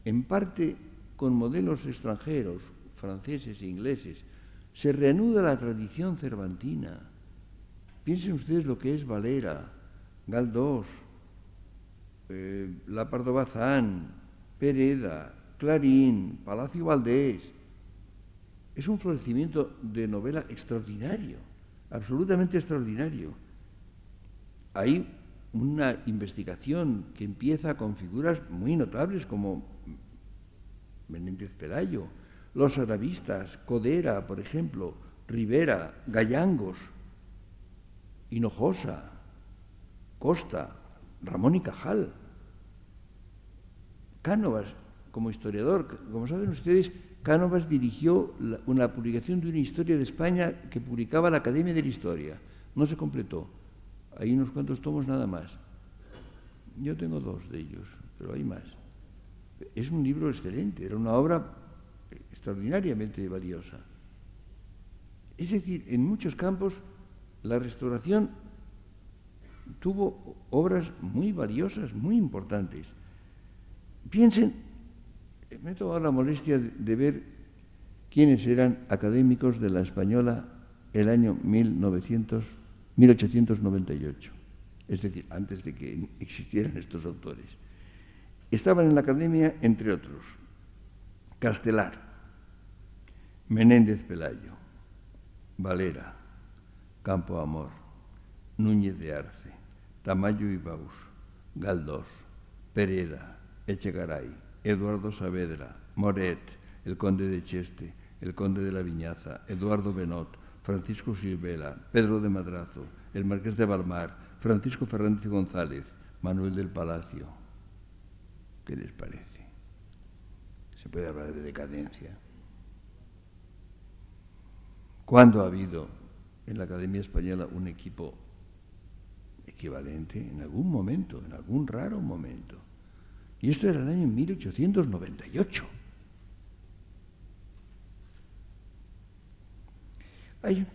en parte con modelos extranjeros, franceses e ingleses, se reanuda la tradición cervantina. Piensen ustedes lo que es Valera, Galdós, Lapardo Bazán, Pereda, Clarín, Palacio Valdés. Es un florecimiento de novela extraordinario, absolutamente extraordinario. hay una investigación que empieza con figuras muy notables como Menéndez Pelayo, los arabistas, Codera, por ejemplo, Rivera, Gallangos, Hinojosa, Costa, Ramón y Cajal, Cánovas, como historiador. Como saben ustedes, Cánovas dirigió una publicación de una historia de España que publicaba la Academia de la Historia. No se completó. Hay unos cuantos tomos nada más. Yo tengo 2 de ellos, pero hay más. Es un libro excelente, era una obra extraordinariamente valiosa. Es decir, en muchos campos la restauración tuvo obras muy valiosas, muy importantes. Piensen, me he tomado la molestia de ver quiénes eran académicos de la Española el año 1898, es decir, antes de que existieran estos autores. Estaban en la academia, entre otros, Castelar, Menéndez Pelayo, Valera, Campoamor, Núñez de Arce, Tamayo y Baus, Galdós, Pereda, Echegaray, Eduardo Saavedra, Moret, el conde de Cheste, el conde de la Viñaza, Eduardo Benot, Francisco Silvela, Pedro de Madrazo, el marqués de Balmar, Francisco Fernández González, Manuel del Palacio. ¿Qué les parece? Se puede hablar de decadencia. ¿Cuándo ha habido en la Academia Española un equipo equivalente? En algún momento, en algún raro momento. Y esto era el año 1898. Hay un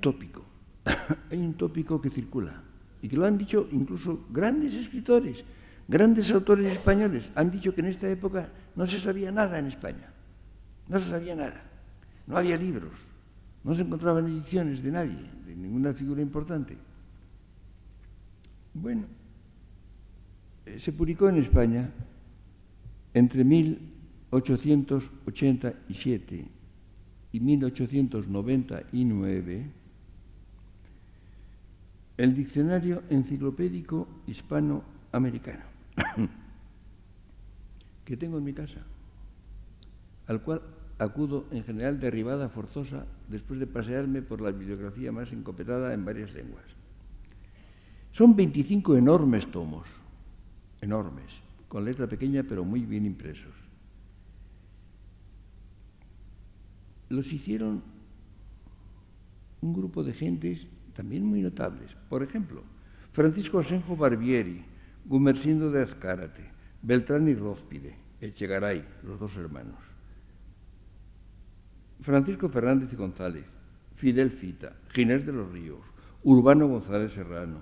tópico que circula y que lo han dicho incluso grandes escritores, grandes autores españoles. Han dicho que en esta época no se sabía nada en España, no se sabía nada, no había libros, no se encontraban ediciones de nadie, de ninguna figura importante. Bueno, se publicó en España entre 1887 y 1899 el Diccionario Enciclopédico Hispanoamericano, que tengo en mi casa, al cual acudo en general de arribada forzosa después de pasearme por la bibliografía más encopetada en varias lenguas. Son 25 enormes tomos, enormes, con letra pequeña pero muy bien impresos. Los hicieron un grupo de gentes también muy notables. Por ejemplo, Francisco Asenjo Barbieri, Gumersindo de Azcárate, Beltrán y Rózpide, Echegaray, los 2 hermanos, Francisco Fernández y González, Fidel Fita, Ginés de los Ríos, Urbano González Serrano,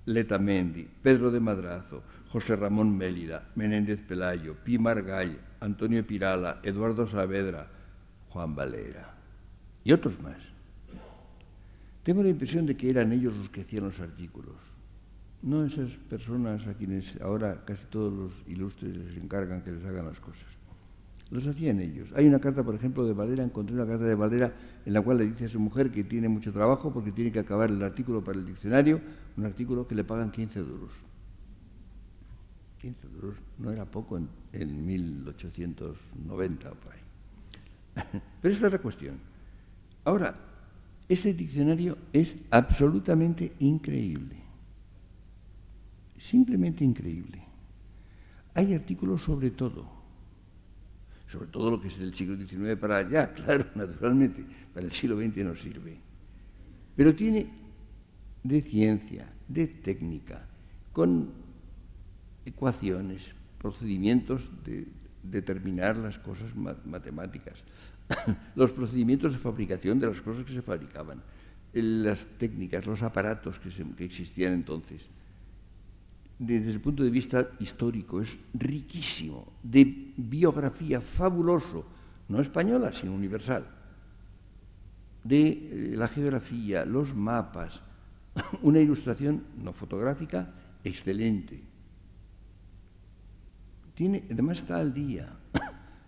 Letamendi, Pedro de Madrazo, José Ramón Mélida, Menéndez Pelayo, Pi Margall, Antonio Pirala, Eduardo Saavedra, Juan Valera y otros más. Tengo la impresión de que eran ellos los que hacían los artículos, no esas personas a quienes ahora casi todos los ilustres les encargan que les hagan las cosas. Los hacían ellos. Hay una carta, por ejemplo, de Valera, encontré una carta de Valera en la cual le dice a su mujer que tiene mucho trabajo porque tiene que acabar el artículo para el diccionario, un artículo que le pagan 15 duros. 15 duros no era poco en 1890 o por ahí. Pero esta es la cuestión. Ahora, este diccionario es absolutamente increíble. Simplemente increíble. Hay artículos sobre todo lo que es del siglo XIX para allá, claro, naturalmente, para el siglo XX no sirve. Pero tiene de ciencia, de técnica, con ecuaciones, procedimientos de determinar las cosas matemáticas, los procedimientos de fabricación de las cosas que se fabricaban, las técnicas, los aparatos que existían entonces. Desde el punto de vista histórico es riquísimo, de biografía fabuloso, no española, sino universal, de la geografía, los mapas, una ilustración no fotográfica excelente. Además está al día.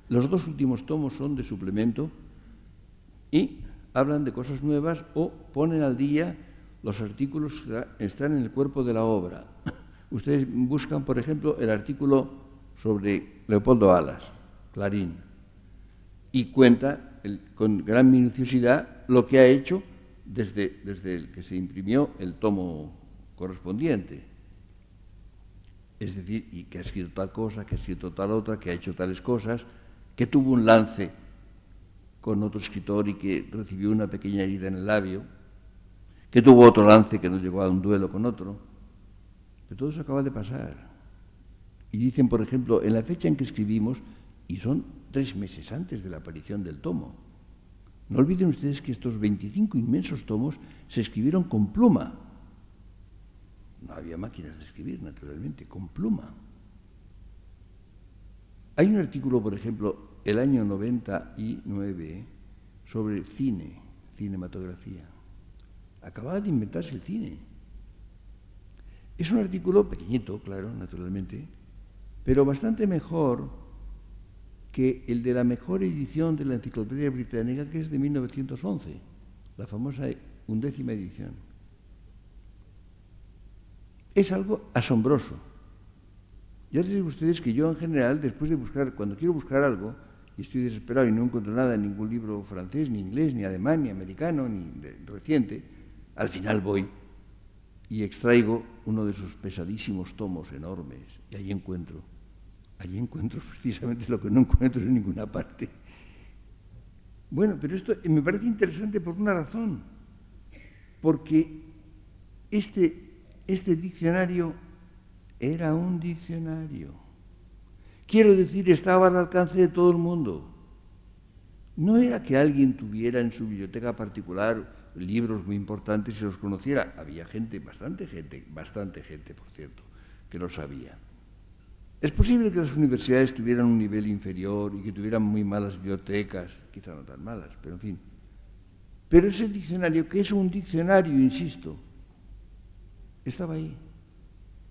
Los 2 últimos tomos son de suplemento y hablan de cosas nuevas o ponen al día los artículos están en el cuerpo de la obra. Ustedes buscan, por ejemplo, el artículo sobre Leopoldo Alas, Clarín, y cuenta con gran minuciosidad lo que ha hecho desde el que se imprimió el tomo correspondiente. Es decir, y que ha escrito tal cosa, que ha escrito tal otra, que ha hecho tales cosas, que tuvo un lance con otro escritor y que recibió una pequeña herida en el labio, que tuvo otro lance que no llegó a un duelo con otro. Pero todo eso acaba de pasar. Y dicen, por ejemplo, en la fecha en que escribimos, y son 3 meses antes de la aparición del tomo. No olviden ustedes que estos 25 inmensos tomos se escribieron con pluma. No había máquinas de escribir, naturalmente, con pluma. Hay un artículo, por ejemplo, el año 99, sobre cine, cinematografía. Acababa de inventarse el cine. Es un artículo pequeñito, claro, naturalmente, pero bastante mejor que el de la mejor edición de la Enciclopedia Británica, que es de 1911, la famosa 11ª edición. Es algo asombroso. Ya les digo a ustedes que yo, en general, después de buscar, cuando quiero buscar algo, y estoy desesperado y no encuentro nada en ningún libro francés, ni inglés, ni alemán, ni americano, ni reciente, al final voy y extraigo uno de esos pesadísimos tomos enormes, y allí encuentro precisamente lo que no encuentro en ninguna parte. Bueno, pero esto me parece interesante por una razón, porque este diccionario era un diccionario. Quiero decir, estaba al alcance de todo el mundo. No era que alguien tuviera en su biblioteca particular libros muy importantes y los conociera. Había gente, bastante gente, por cierto, que lo sabía. Es posible que las universidades tuvieran un nivel inferior y que tuvieran muy malas bibliotecas, quizá no tan malas, pero en fin. Pero ese diccionario, que es un diccionario, insisto, estaba ahí.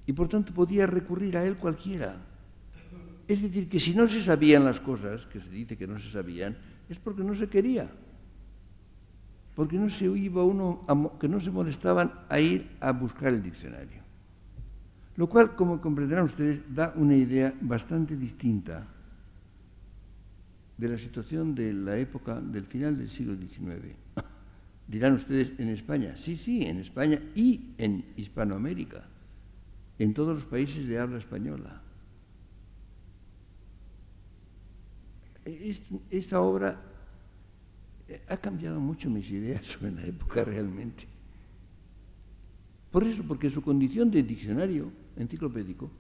Y por tanto podía recurrir a él cualquiera. Es decir, que si no se sabían las cosas, que se dice que no se sabían, es porque no se quería. Porque no se iba uno, que no se molestaban a ir a buscar el diccionario. Lo cual, como comprenderán ustedes, da una idea bastante distinta de la situación de la época del final del siglo XIX. Dirán ustedes, ¿en España? Sí, en España y en Hispanoamérica, en todos los países de habla española. Esta obra ha cambiado mucho mis ideas sobre la época realmente. Por eso, porque su condición de diccionario enciclopédico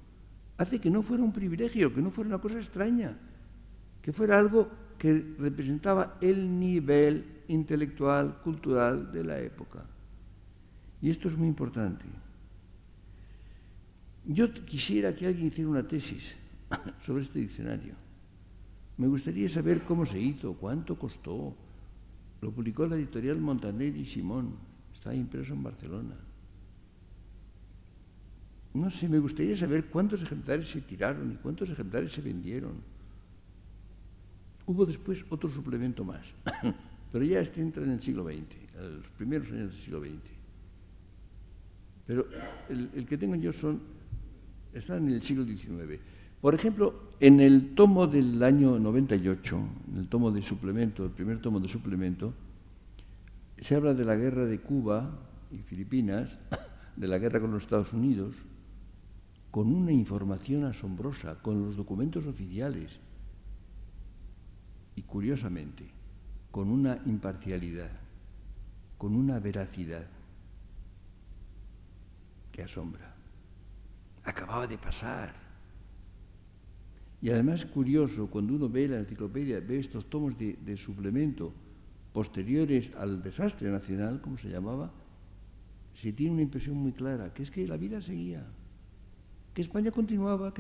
hace que no fuera un privilegio, que no fuera una cosa extraña, que fuera algo que representaba el nivel intelectual, cultural de la época. Y esto es muy importante. Yo quisiera que alguien hiciera una tesis sobre este diccionario. Me gustaría saber cómo se hizo, cuánto costó. Lo publicó la editorial Montaner y Simón. Está impreso en Barcelona. No sé, me gustaría saber cuántos ejemplares se tiraron y cuántos ejemplares se vendieron. Hubo después otro suplemento más, pero ya este entra en el siglo XX, en los primeros años del siglo XX. Pero el que tengo yo está en el siglo XIX. Por ejemplo, en el tomo del año 98, en el tomo de suplemento, el primer tomo de suplemento, se habla de la guerra de Cuba y Filipinas, de la guerra con los Estados Unidos, con una información asombrosa, con los documentos oficiales y, curiosamente, con una imparcialidad, con una veracidad que asombra. Acababa de pasar. Y además, curioso, cuando uno ve la enciclopedia, ve estos tomos de suplemento posteriores al desastre nacional, como se llamaba, se tiene una impresión muy clara, que es que la vida seguía, que España continuaba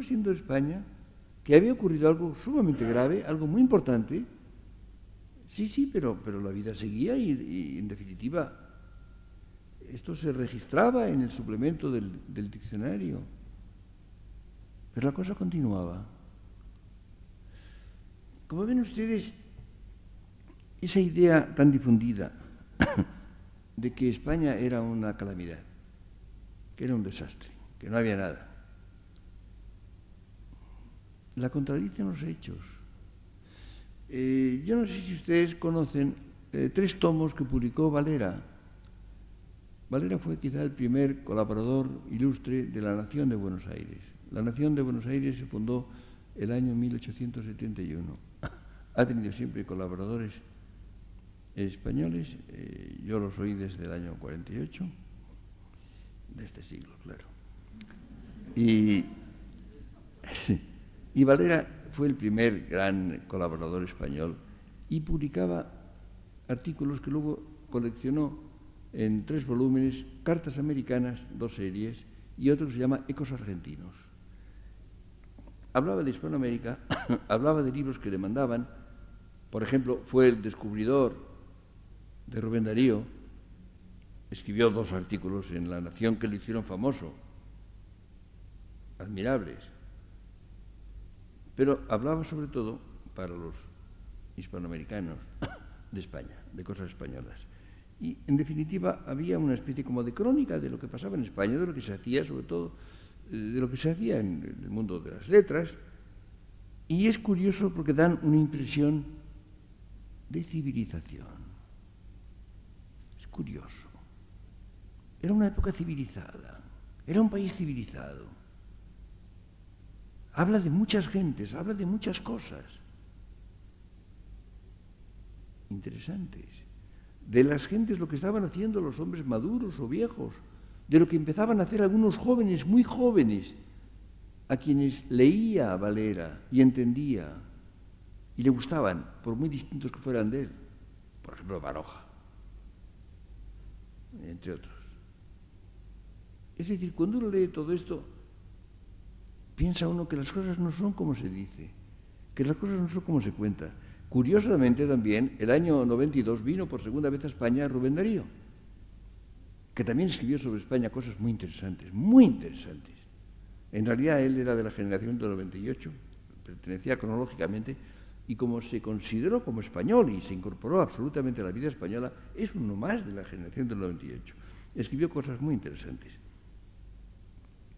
siendo España, que había ocurrido algo sumamente grave, algo muy importante. Sí, pero la vida seguía y en definitiva, esto se registraba en el suplemento del diccionario. Pero la cosa continuaba. Como ven ustedes, esa idea tan difundida de que España era una calamidad, que era un desastre, que no había nada. La contradicen los hechos. Yo no sé si ustedes conocen 3 tomos que publicó Valera. Valera fue quizá el primer colaborador ilustre de La Nación de Buenos Aires. La Nación de Buenos Aires se fundó el año 1871. Ha tenido siempre colaboradores españoles. Yo los oí desde el año 48, de este siglo, claro. Y Valera fue el primer gran colaborador español y publicaba artículos que luego coleccionó en 3 volúmenes, Cartas Americanas, 2 series, y otro que se llama Ecos Argentinos. Hablaba de Hispanoamérica, hablaba de libros que le mandaban. Por ejemplo, fue el descubridor de Rubén Darío. Escribió 2 artículos en La Nación que le hicieron famoso, admirables. Pero hablaba sobre todo, para los hispanoamericanos, de España, de cosas españolas. Y, en definitiva, había una especie como de crónica de lo que pasaba en España, de lo que se hacía, sobre todo, de lo que se hacía en el mundo de las letras. Y es curioso porque dan una impresión de civilización. Es curioso. Era una época civilizada, era un país civilizado. Habla de muchas gentes, habla de muchas cosas interesantes. De las gentes, lo que estaban haciendo los hombres maduros o viejos, de lo que empezaban a hacer algunos jóvenes, muy jóvenes, a quienes leía Valera y entendía y le gustaban, por muy distintos que fueran de él. Por ejemplo, Baroja, entre otros. Es decir, cuando uno lee todo esto, piensa uno que las cosas no son como se dice, que las cosas no son como se cuenta. Curiosamente también, el año 92 vino por segunda vez a España Rubén Darío, que también escribió sobre España cosas muy interesantes, muy interesantes. En realidad él era de la generación del 98, pertenecía cronológicamente, y como se consideró como español y se incorporó absolutamente a la vida española, es uno más de la generación del 98. Escribió cosas muy interesantes.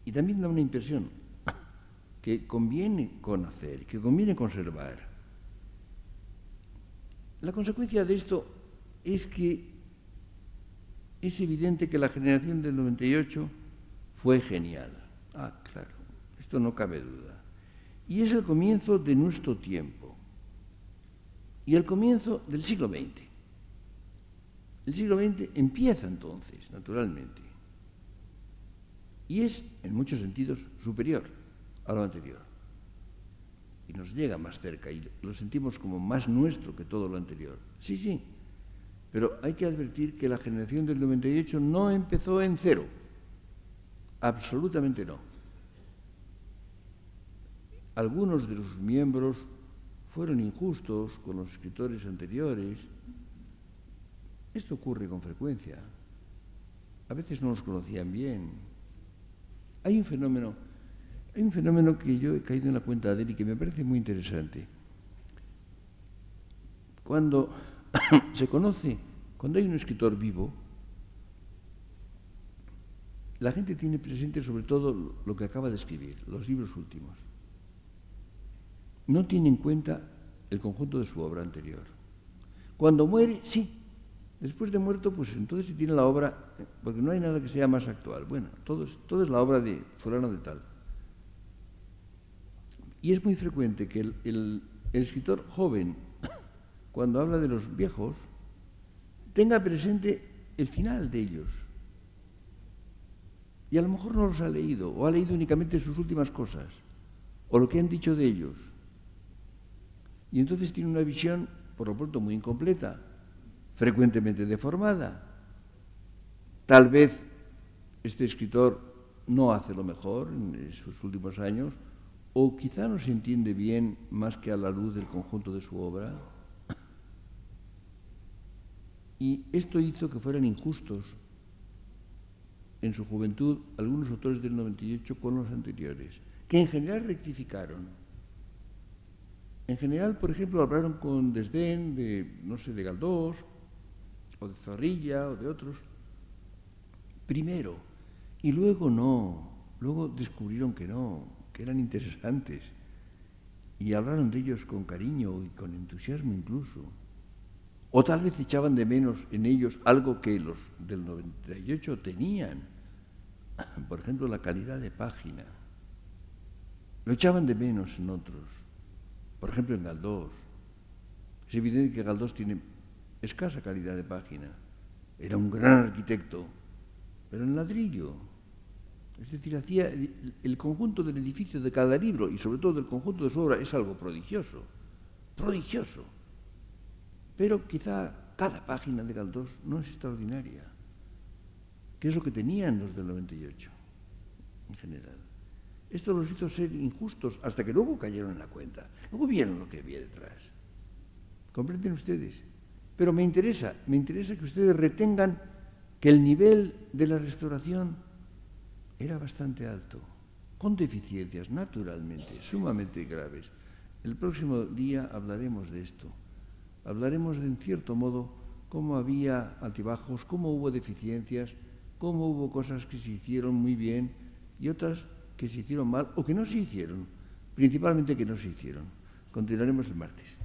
Y también da una impresión que conviene conocer, que conviene conservar. La consecuencia de esto es que es evidente que la generación del 98 fue genial. Ah, claro, esto no cabe duda. Y es el comienzo de nuestro tiempo y el comienzo del siglo XX. El siglo XX empieza entonces, naturalmente, y es, en muchos sentidos, superior a lo anterior. Y nos llega más cerca y lo sentimos como más nuestro que todo lo anterior. Sí, sí, pero hay que advertir que la generación del 98 no empezó en cero. Absolutamente no. Algunos de sus miembros fueron injustos con los escritores anteriores. Esto ocurre con frecuencia. A veces no los conocían bien. Hay un fenómeno que yo he caído en la cuenta de él y que me parece muy interesante. Cuando se conoce, cuando hay un escritor vivo, la gente tiene presente sobre todo lo que acaba de escribir, los libros últimos. No tiene en cuenta el conjunto de su obra anterior. Cuando muere, sí. Después de muerto, pues entonces se tiene la obra, porque no hay nada que sea más actual. Bueno, todo es la obra de fulano de tal. Y es muy frecuente que el escritor joven, cuando habla de los viejos, tenga presente el final de ellos. Y a lo mejor no los ha leído, o ha leído únicamente sus últimas cosas, o lo que han dicho de ellos. Y entonces tiene una visión, por lo pronto, muy incompleta, frecuentemente deformada. Tal vez este escritor no hace lo mejor en sus últimos años, o quizá no se entiende bien más que a la luz del conjunto de su obra. Y esto hizo que fueran injustos en su juventud algunos autores del 98 con los anteriores, que en general rectificaron. En general, por ejemplo, hablaron con desdén de, no sé, de Galdós, o de Zorrilla, o de otros, primero, y luego no, luego descubrieron que no, que eran interesantes, y hablaron de ellos con cariño y con entusiasmo incluso. O tal vez echaban de menos en ellos algo que los del 98 tenían. Por ejemplo, la calidad de página. Lo echaban de menos en otros. Por ejemplo, en Galdós. Es evidente que Galdós tiene escasa calidad de página. Era un gran arquitecto, pero en ladrillo. Es decir, hacía el conjunto del edificio de cada libro y sobre todo del conjunto de su obra es algo prodigioso. Prodigioso. Pero quizá cada página de Galdós no es extraordinaria, que es lo que tenían los del 98, en general. Esto los hizo ser injustos hasta que luego cayeron en la cuenta. Luego vieron lo que había detrás. ¿Comprenden ustedes? Pero me interesa que ustedes retengan que el nivel de la restauración era bastante alto, con deficiencias, naturalmente, sumamente graves. El próximo día hablaremos de esto. Hablaremos de, en cierto modo, cómo había altibajos, cómo hubo deficiencias, cómo hubo cosas que se hicieron muy bien y otras que se hicieron mal o que no se hicieron, principalmente que no se hicieron. Continuaremos el martes.